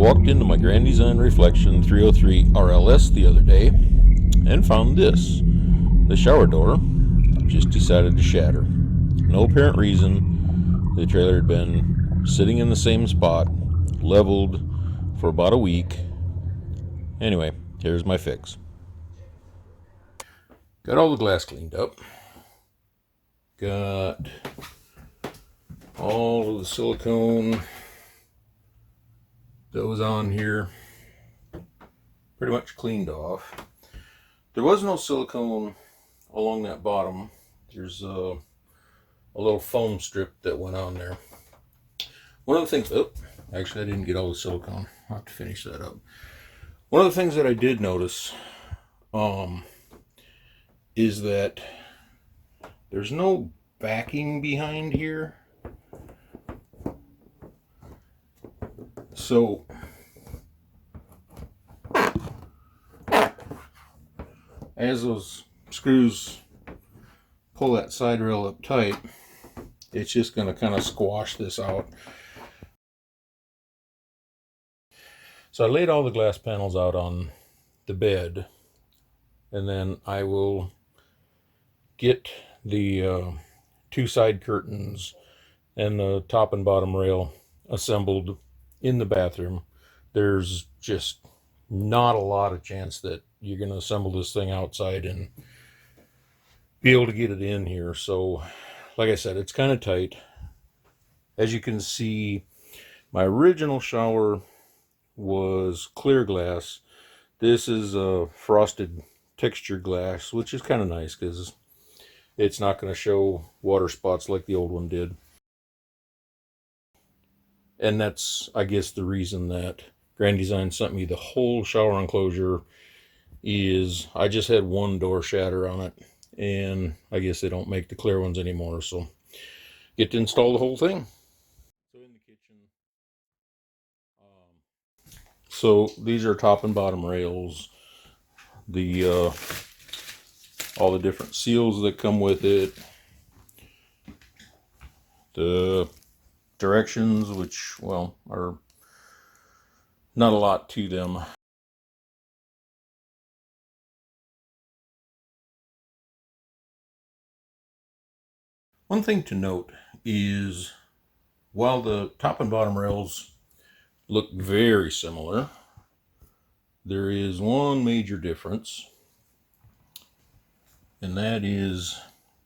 walked into my Grand Design Reflection 303 RLS the other day and found this. The shower door just decided to shatter. No apparent reason. The trailer had been sitting in the same spot, leveled for about a week. Anyway, here's my fix. Got all the glass cleaned up. Got all of the silicone that was on here pretty much cleaned off. There was no silicone along that bottom. There's a little foam strip that went on there. One of the things, actually I didn't get all the silicone. I'll have to finish that up. One of the things that I did notice is that there's no backing behind here. So as those screws pull that side rail up tight, it's just going to kind of squash this out. So I laid all the glass panels out on the bed, and then I will get the two side curtains and the top and bottom rail assembled in the bathroom. There's just not a lot of chance that you're going to assemble this thing outside and be able to get it in here. So like I said, it's kind of tight. As you can see, my original shower was clear glass. This is a frosted texture glass, which is kind of nice because it's not going to show water spots like the old one did. And that's, I guess, the reason that Grand Design sent me the whole shower enclosure is I just had one door shatter on it, and I guess they don't make the clear ones anymore, so get to install the whole thing. So in the kitchen, so these are top and bottom rails, the all the different seals that come with it, the directions, which, well, are not a lot to them. One thing to note is while the top and bottom rails look very similar, there is one major difference, and that is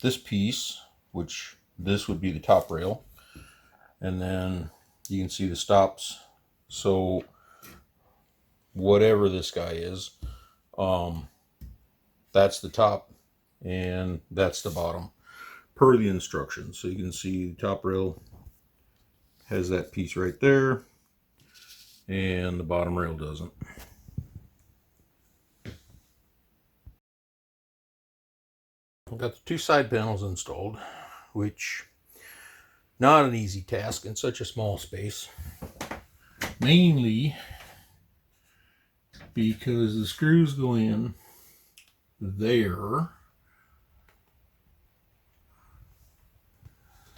this piece, which this would be the top rail, and then you can see the stops. So whatever this guy is, that's the top and that's the bottom per the instructions. So you can see the top rail has that piece right there and the bottom rail doesn't. I've got the two side panels installed, which not an easy task in such a small space, mainly because the screws go in there.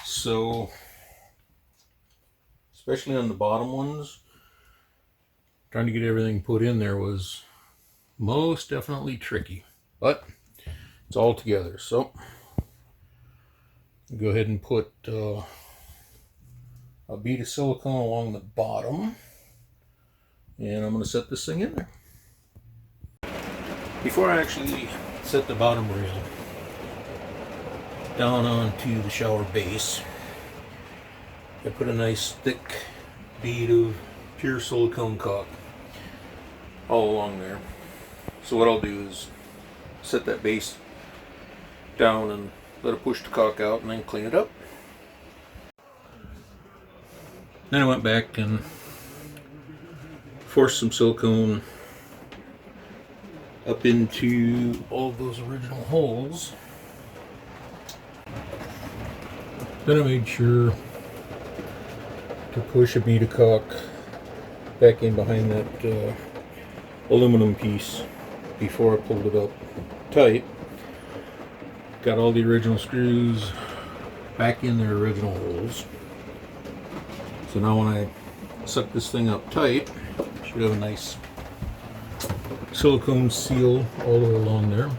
So, especially on the bottom ones, trying to get everything put in there was most definitely tricky, but it's all together. So, go ahead and put a bead of silicone along the bottom, and I'm going to set this thing in there. Before I actually set the bottom rail down onto the shower base, I put a nice thick bead of pure silicone caulk all along there. So what I'll do is set that base down and let it push the caulk out and then clean it up. Then I went back and forced some silicone up into all of those original holes. Then I made sure to push a bead of caulk back in behind that aluminum piece before I pulled it up tight. Got all the original screws back in their original holes. So now when I suck this thing up tight, Should have a nice silicone seal all the way along there.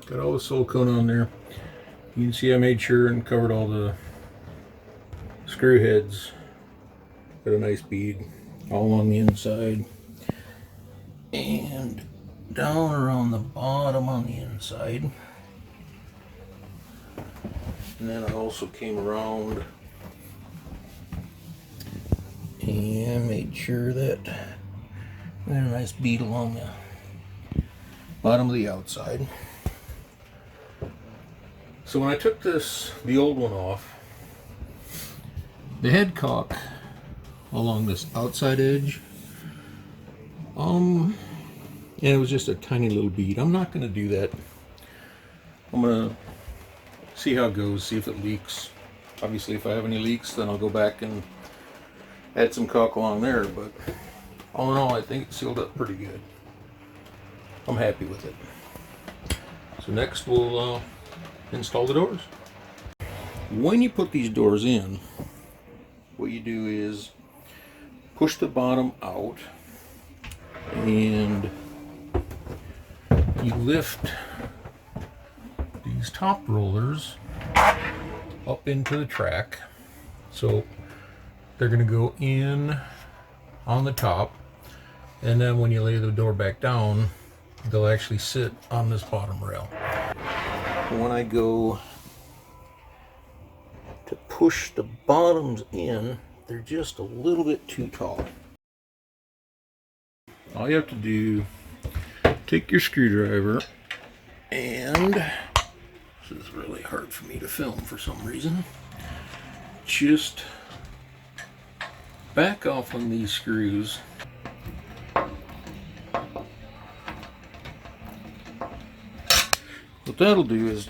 Got all the silicone on there. You can see I made sure and covered all the screw heads. Got a nice bead all along the inside. And down around the bottom on the inside. And then I also came around and made sure that I had a nice bead along the bottom of the outside. So when I took the old one off, the head cock along this outside edge, and it was just a tiny little bead. I'm not going to do that. I'm going to see how it goes, see if it leaks. Obviously, if I have any leaks, then I'll go back and add some caulk along there, but all in all, I think it sealed up pretty good. I'm happy with it. So next we'll install the doors. When you put these doors in, what you do is push the bottom out and you lift these top rollers up into the track. So they're going to go in on the top, and then when you lay the door back down, they'll actually sit on this bottom rail. When I go to push the bottoms in, they're just a little bit too tall. All you have to do, take your screwdriver, and this is really hard for me to film for some reason, just back off on these screws. What that'll do is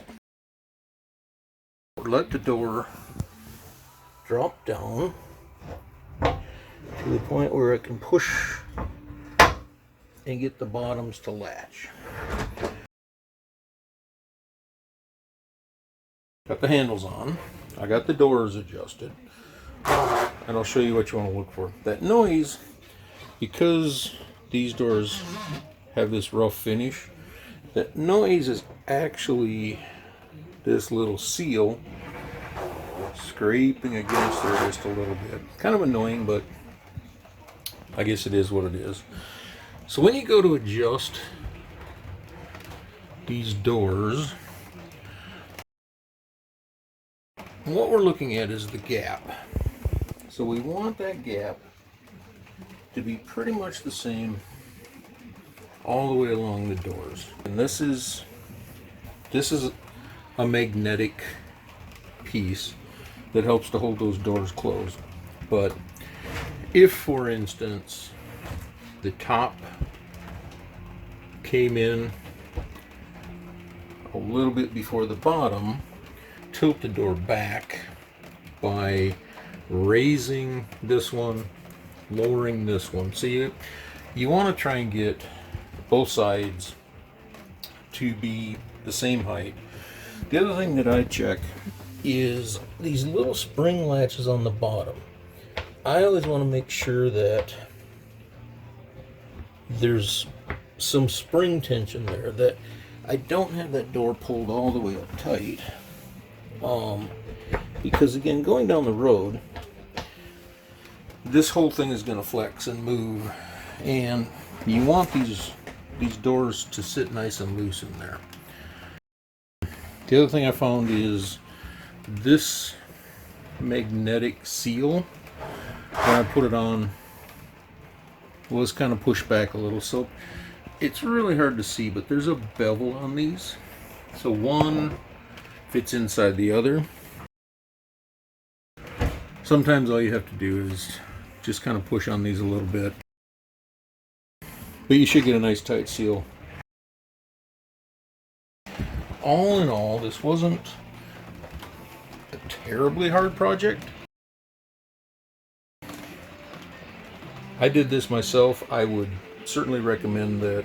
let the door drop down to the point where it can push and get the bottoms to latch. Got the handles on. I got the doors adjusted. And I'll show you what you want to look for. That noise, because these doors have this rough finish, that noise is actually this little seal scraping against there just a little bit. Kind of annoying, but I guess it is what it is. So when you go to adjust these doors, what we're looking at is the gap. So we want that gap to be pretty much the same all the way along the doors. And this is a magnetic piece that helps to hold those doors closed. But if, for instance, the top came in a little bit before the bottom, tilt the door back by raising this one, lowering this one. So you want to try and get both sides to be the same height. The other thing that I check is these little spring latches on the bottom. I always want to make sure that there's some spring tension there, that I don't have that door pulled all the way up tight. Because again, going down the road, this whole thing is going to flex and move, and you want these doors to sit nice and loose in there. The other thing I found is this magnetic seal, when I put it on, was kind of pushed back a little, so it's really hard to see, but there's a bevel on these, so one fits inside the other. Sometimes all you have to do is just kind of push on these a little bit, but you should get a nice tight seal. All in all, this wasn't a terribly hard project. I did this myself. I would certainly recommend that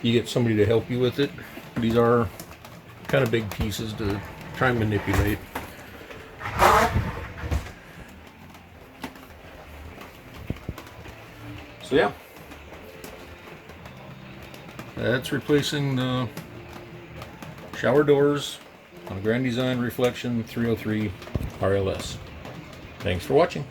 you get somebody to help you with it. These are kind of big pieces to try and manipulate. So yeah, that's replacing the shower doors on a Grand Design Reflection 303 RLS. Thanks for watching.